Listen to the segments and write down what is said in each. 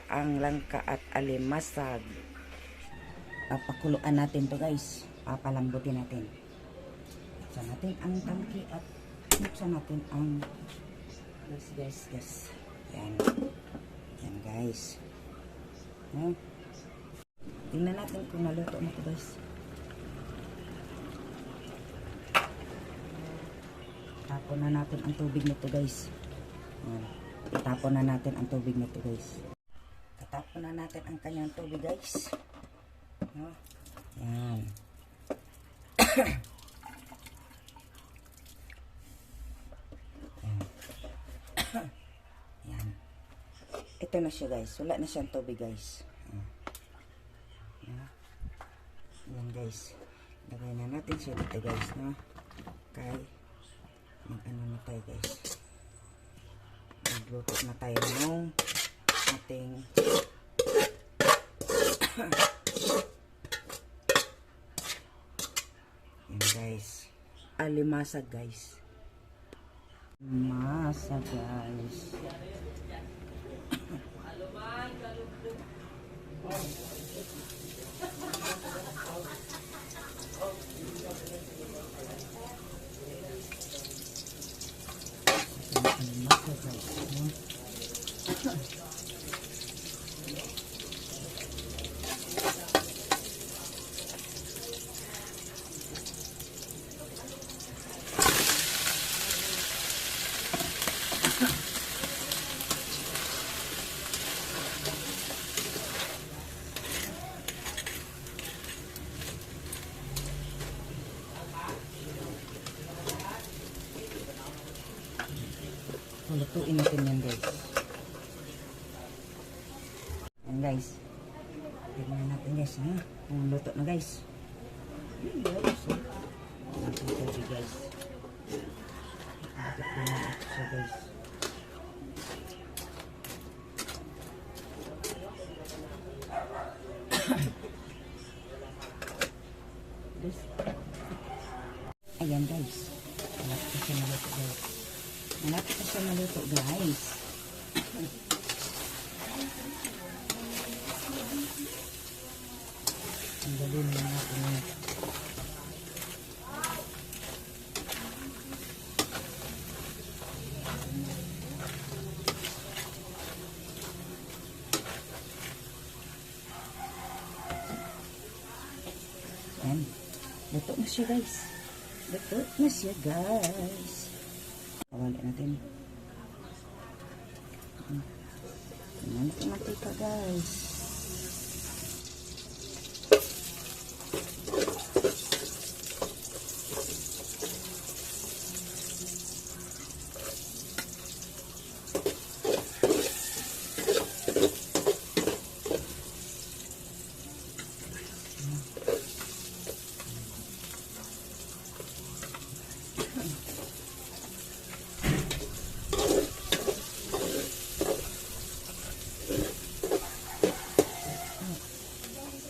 ginataang langka at alimasag. Papakuluan natin to guys. Papalambutin natin. Buksan natin ang tangki at buksan natin ang gas. Yan. Yan guys. Tingnan natin kung naluto na to guys. Tapon na natin ang tubig nito guys. Yan. Itapon na natin ang tubig nito guys. Tatapon na natin ang kanyang tubig guys. Yan. Yan. Ito na siya guys. Wala na siyang tubig guys. Yan guys. Lagay na natin siya dito guys. No? Okay. Mag-ano na tayo guys. Magluto na tayo ng ating yan guys. Alimasag guys. Masa guys. Lutuin natin yan guys. Yan guys. Tignan natin guys ha. Kung luto na guys. Yan guys. Natin tubig guys. Bakit na natin siya guys. Ayan guys. Malapit na siya maluto guys. Malapit na siya maluto guys. Ang galing na natin yun. Ayan. Luto na siya guys. Luto na siya guys. Kawali natin. Tingnan natin mantika guys.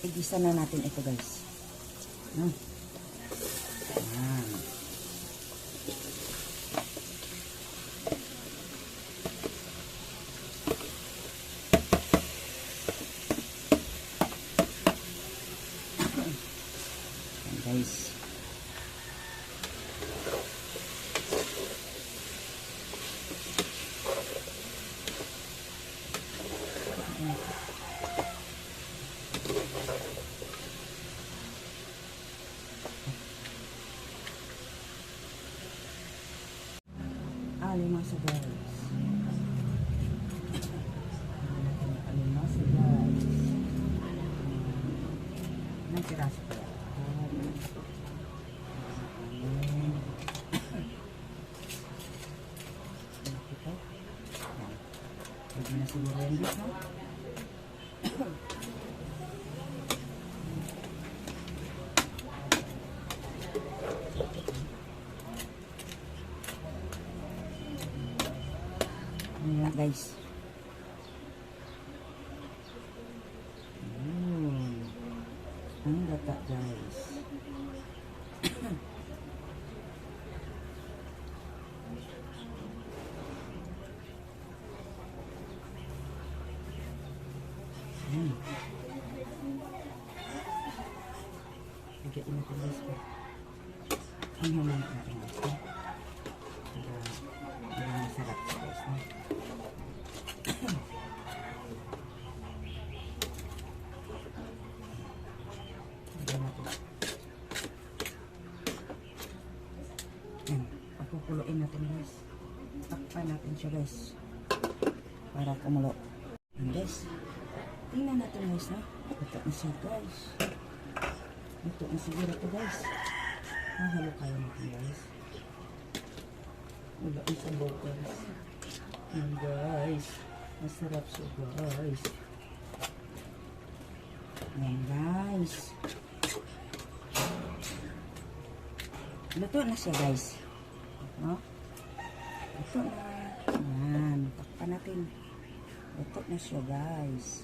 Igisa na natin ito guys. Ayan. Ayan guys. Alimasa guys. Alimasa guys. Nang piraso pa. Pwede na siguro yan dito. Ayan guys. Ang gata guys. Ayan. Bigyan natin guys po. Ang hamang natin guys. Para masarap siya guys. Bigyan natin. Ayan. Pagkukuluin natin guys. Takpan natin siya guys. Para kumulo. Ayan guys. Tingnan natin guys na. Ito na siya guys. Ito na siguro ito guys. Halo kayo natin guys. Wala ang sabaw guys. Ayan guys. Masarap siya guys. Ayan guys. Luto na siya guys. No? Luto na. Ayan. Takpan natin. Luto na siya guys.